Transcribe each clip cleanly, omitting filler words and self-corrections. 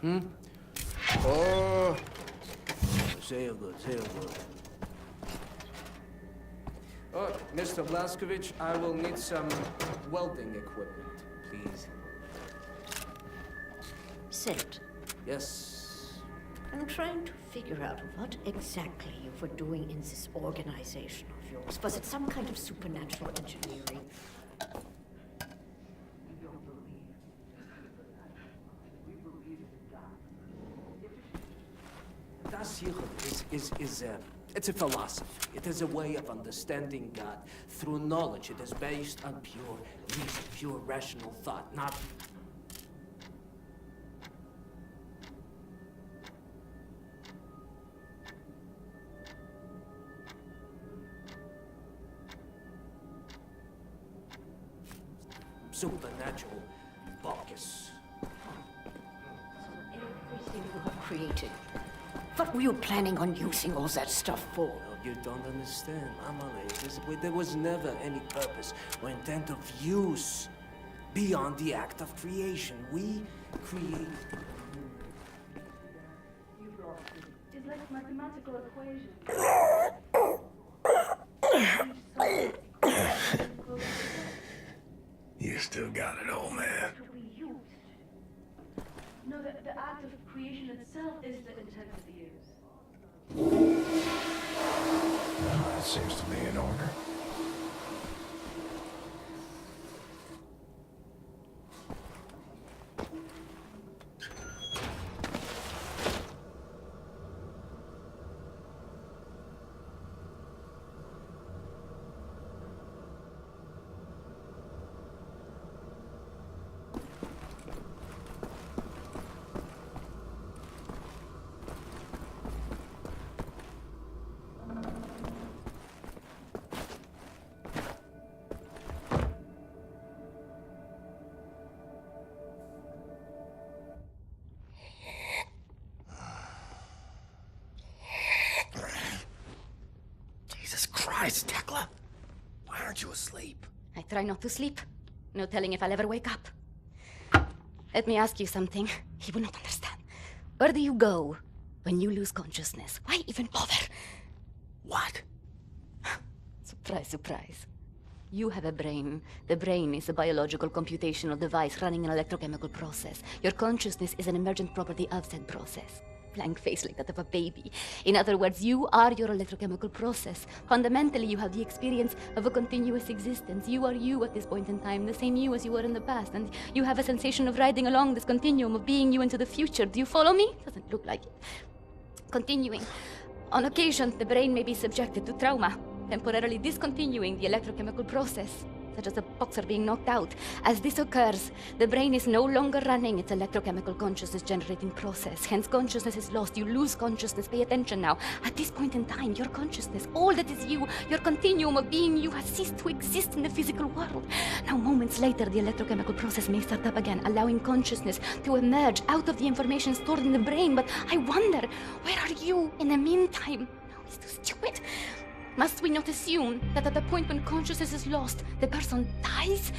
Hmm? Oh, sehr good, sehr good. Oh, Mr. Blazkowicz, I will need some welding equipment, please. Sid, Yes. I'm trying to figure out what exactly you were doing in this organization of yours. Was it some kind of supernatural engineering? Das here it's a philosophy. It is a way of understanding God through knowledge. It is based on pure reason, pure rational thought, not... supernatural focus. Everything you have created. What were you planning on using all that stuff for? Well, you don't understand, Amelie. There was never any purpose or intent of use beyond the act of creation. We create... It's like mathematical equation. You still got it, old man. To be used. No, the act of creation itself is the intent of the use. That seems to be in order. Christ, Tekla! Why aren't you asleep? I try not to sleep. No telling if I'll ever wake up. Let me ask you something. He will not understand. Where do you go when you lose consciousness? Why even bother? What? Surprise, surprise. You have a brain. The brain is a biological computational device running an electrochemical process. Your consciousness is an emergent property of said process. Blank face like that of a baby. In other words, you are your electrochemical process. Fundamentally, you have the experience of a continuous existence. You are you at this point in time, the same you as you were in the past, and you have a sensation of riding along this continuum of being you into the future. Do you follow me? Doesn't look like it. Continuing. On occasion, the brain may be subjected to trauma, temporarily discontinuing the electrochemical process, such as a boxer being knocked out. As this occurs, the brain is no longer running its electrochemical consciousness-generating process. Hence, consciousness is lost. You lose consciousness. Pay attention now. At this point in time, your consciousness, all that is you, your continuum of being you, has ceased to exist in the physical world. Now, moments later, the electrochemical process may start up again, allowing consciousness to emerge out of the information stored in the brain. But I wonder, where are you in the meantime? No, it's too stupid. Must we not assume that at the point when consciousness is lost, the person dies?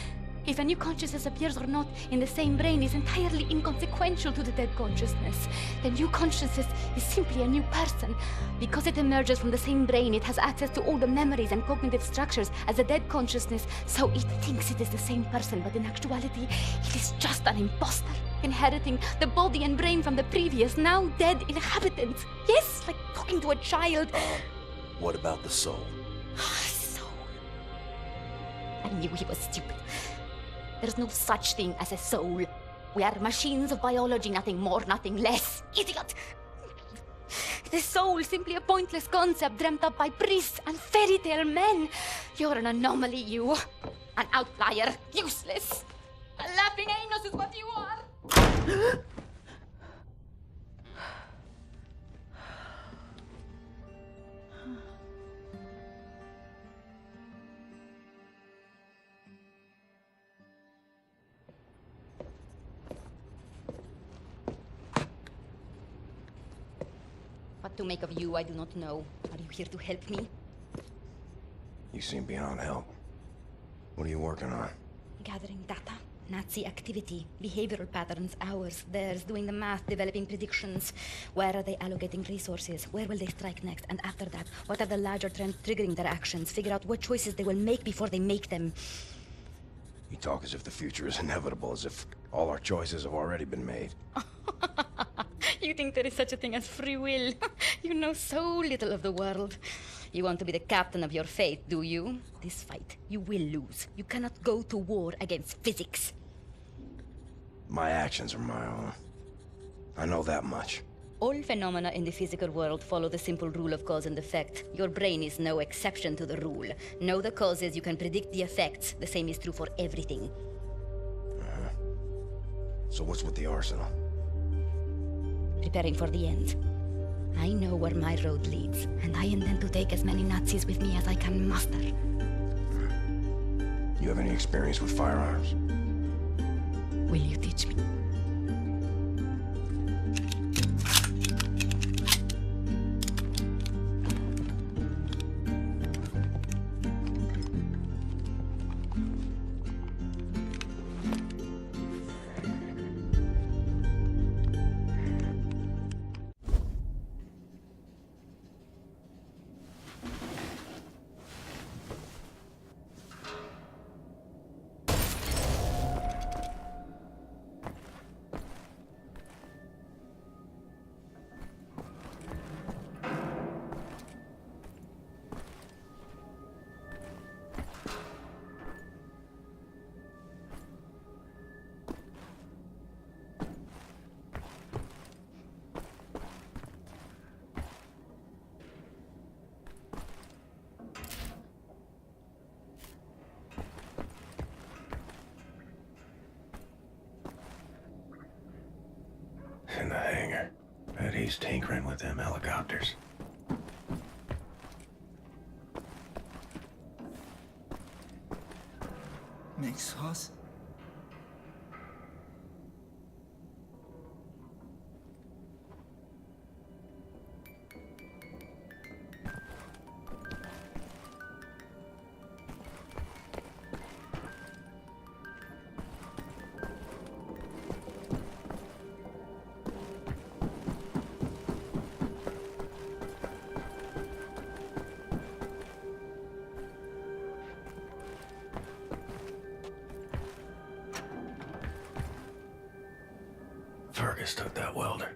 If a new consciousness appears or not in the same brain is entirely inconsequential to the dead consciousness. The new consciousness is simply a new person. Because it emerges from the same brain, it has access to all the memories and cognitive structures as a dead consciousness, so it thinks it is the same person, but in actuality, it is just an imposter, inheriting the body and brain from the previous, now dead inhabitants. Yes, like talking to a child. What about the soul? Soul. I knew he was stupid. There's no such thing as a soul. We are machines of biology, nothing more, nothing less. Idiot! The soul, simply a pointless concept dreamt up by priests and fairy tale men. You're an anomaly, you. An outlier. Useless. A laughing anus is what you are. What to make of you, I do not know. Are you here to help me? You seem beyond help. What are you working on? Gathering data. Nazi activity, behavioral patterns, ours, theirs, doing the math, developing predictions. Where are they allocating resources? Where will they strike next? And after that, what are the larger trends triggering their actions? Figure out what choices they will make before they make them. You talk as if the future is inevitable, as if all our choices have already been made. You think there is such a thing as free will? You know so little of the world. You want to be the captain of your fate, do you? This fight, you will lose. You cannot go to war against physics. My actions are my own. I know that much. All phenomena in the physical world follow the simple rule of cause and effect. Your brain is no exception to the rule. Know the causes, you can predict the effects. The same is true for everything. So what's with the arsenal? Preparing for the end. I know where my road leads, and I intend to take as many Nazis with me as I can muster. You have any experience with firearms? Will you teach me? In the hangar. Bet he's tinkering with them helicopters. Makes sauce? Fergus took that welder.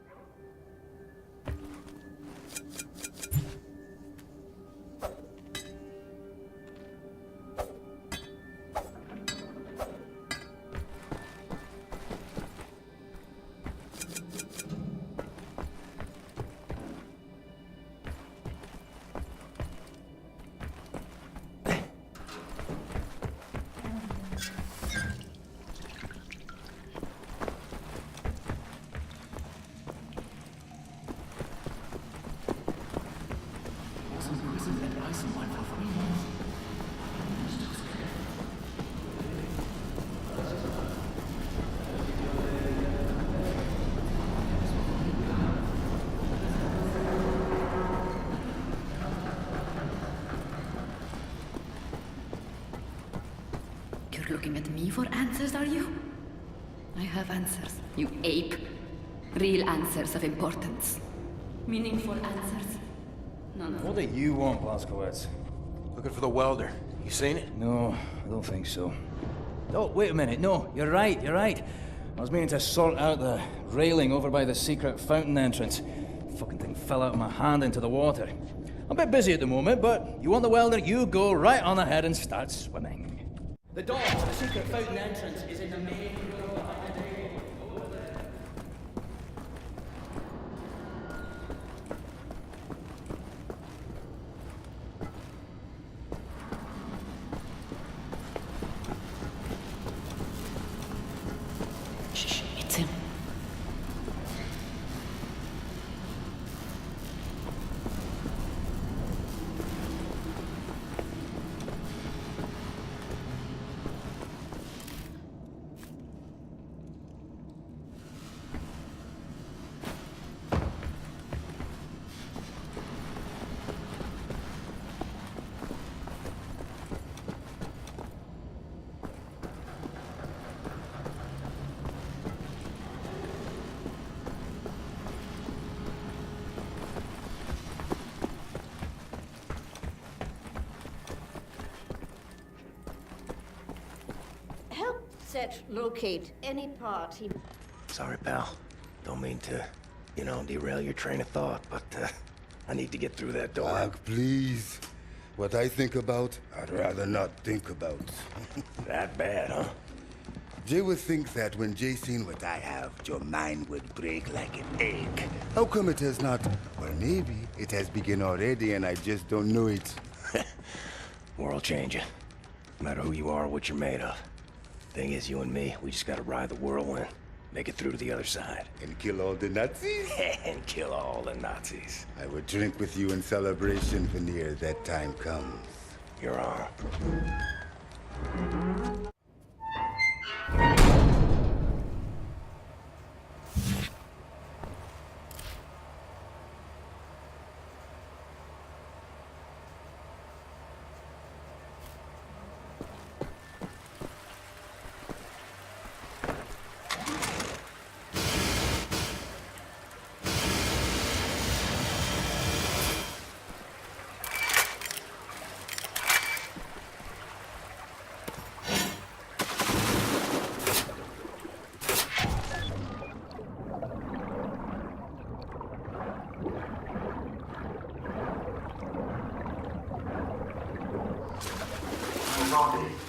You're looking at me for answers, are you? I have answers, you ape. Real answers of importance. Meaningful answers. None of What do you want, Blazkowicz? Looking for the welder. You seen it? No, I don't think so. Oh, wait a minute. No, you're right, you're right. I was meaning to sort out the railing over by the secret fountain entrance. Fucking thing fell out of my hand into the water. I'm a bit busy at the moment, but you want the welder, you go right on ahead and start swimming. The door to the secret fountain entrance is in the main room behind the gate. Shh, it's him. said locate any part he... Sorry, pal. Don't mean to, derail your train of thought, but I need to get through that door. Doc, please. What I think about, I'd rather not think about. That bad, huh? Jay would think that when Jay seen what I have, your mind would break like an egg. How come it has not? Or maybe it has begun already and I just don't know it. World changing. No matter who you are or what you're made of. Thing is, you and me, we just gotta ride the whirlwind. Make it through to the other side. And kill all the Nazis? And kill all the Nazis. I would drink with you in celebration whenever that time comes. Your arm.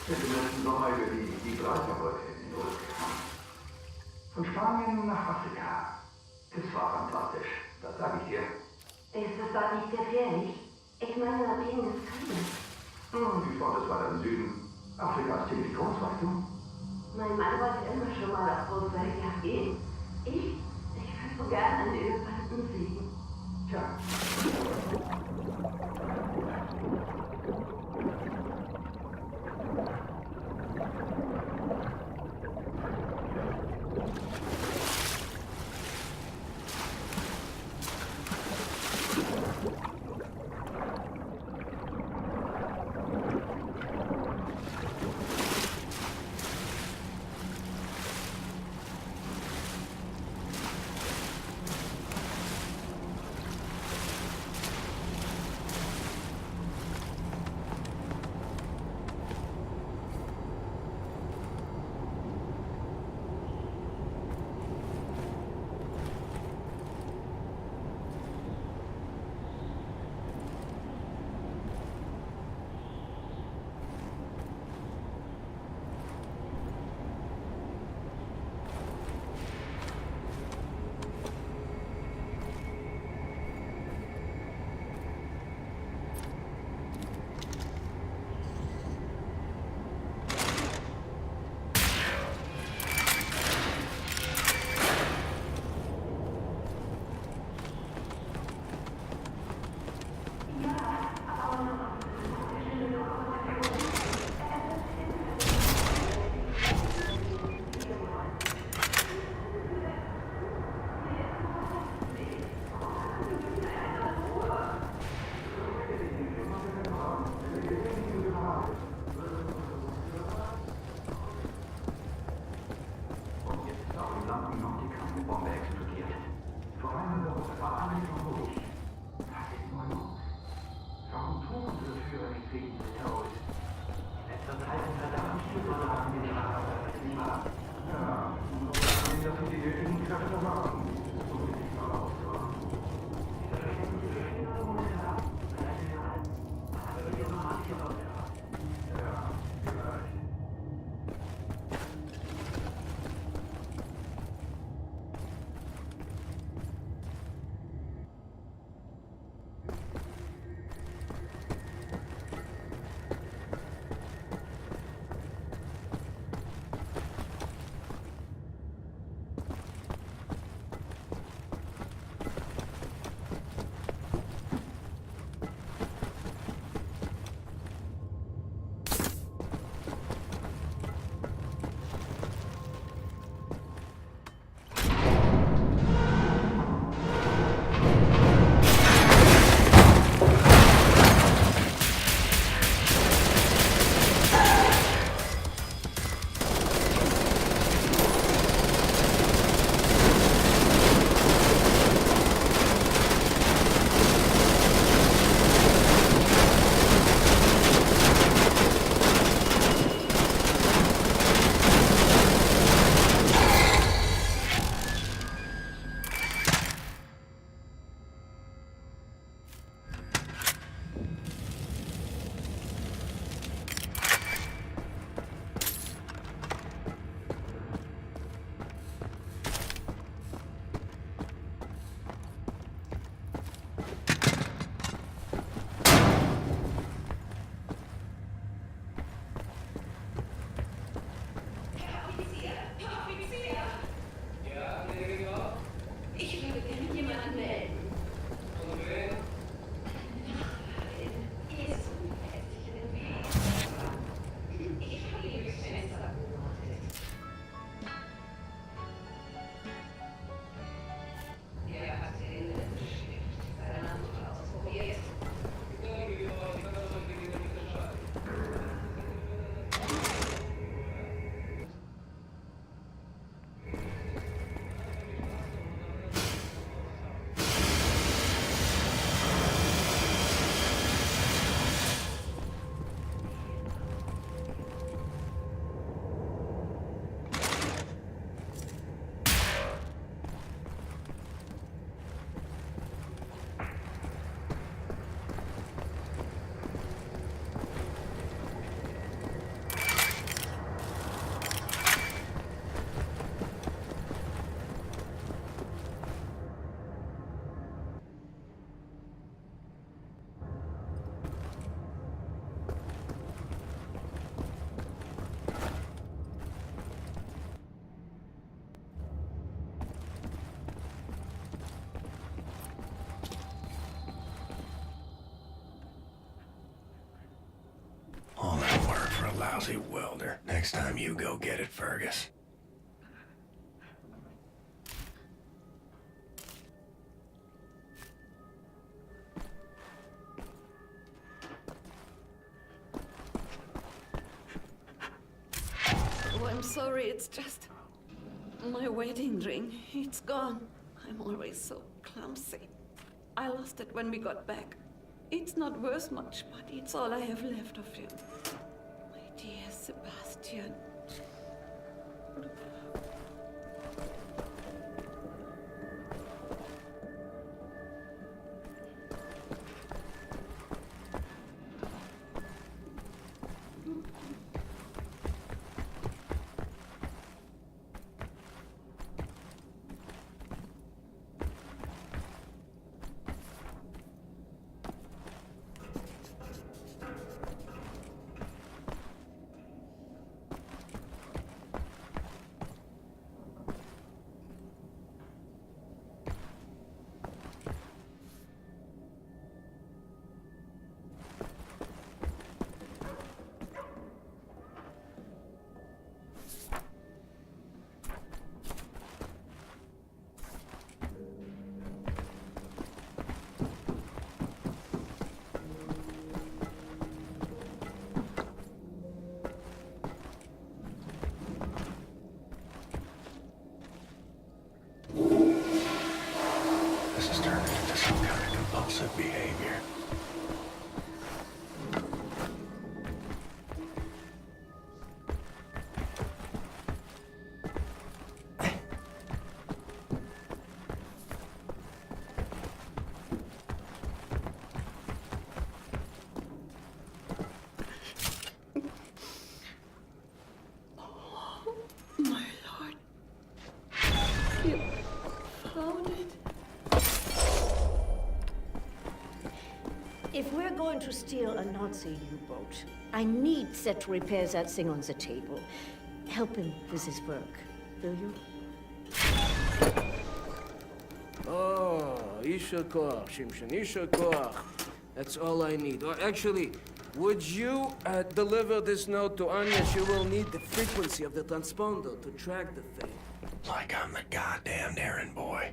Hätte letzten Sommer über die Blazkowicz in die Luft gefahren. Von Spanien nach Afrika. Das war fantastisch, das sage ich dir. Ist es da nicht gefährlich? Ich meine, wegen des Krieges. Ich fand, es war im Süden. Afrika ist ziemlich groß, weißt du? Mein Mann wollte immer schon mal auf Großweltjagd gehen. Ich würde so gern einen Elefanten sehen. Tja. Lousy welder. Next time you go get it, Fergus. Oh, I'm sorry, it's just my wedding ring. It's gone. I'm always so clumsy. I lost it when we got back. It's not worth much, but it's all I have left of you. My dear Sebastian. This is turning into some kind of compulsive behavior. My lord. You found it. If we're going to steal a Nazi U-boat, I need Set to repair that thing on the table. Help him with his work, will you? Oh, Isha Koach, Shimshon, Isha Koach. That's all I need. Or actually, would you deliver this note to Anya? She will need the frequency of the transponder to track the thing. Like I'm the goddamn errand boy.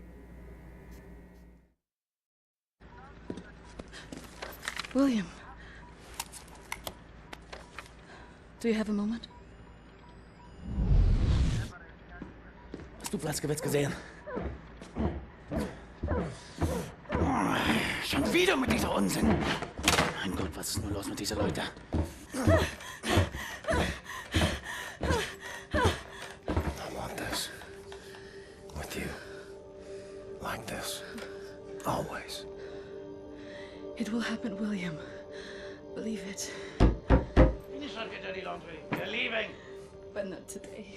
William. Do you have a moment? Hast du Blazkowicz gesehen? Schon wieder mit dieser Unsinn. Mein Gott, was ist nur los mit diesen Leuten? I want this. With you. Like this. Always. It will happen, William. Believe it. Finish up your dirty laundry. We're leaving. But not today.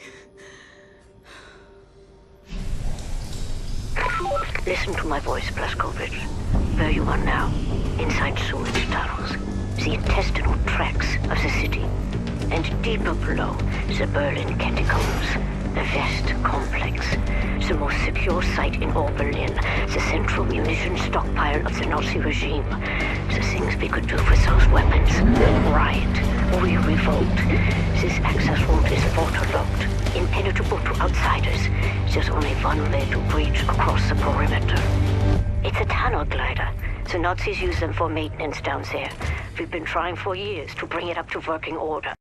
Listen to my voice, Blazkowicz. Where you are now, inside sewage tunnels, the intestinal tracts of the city, and deeper below, the Berlin catacombs, the West complex, the most secure site in all Berlin, the central munition stockpile of the Nazi regime. The things we could do with those weapons. Riot. We revolt. This access route is waterlogged, impenetrable to outsiders. There's only one way to breach across the perimeter. It's a tunnel glider. The Nazis use them for maintenance down there. We've been trying for years to bring it up to working order.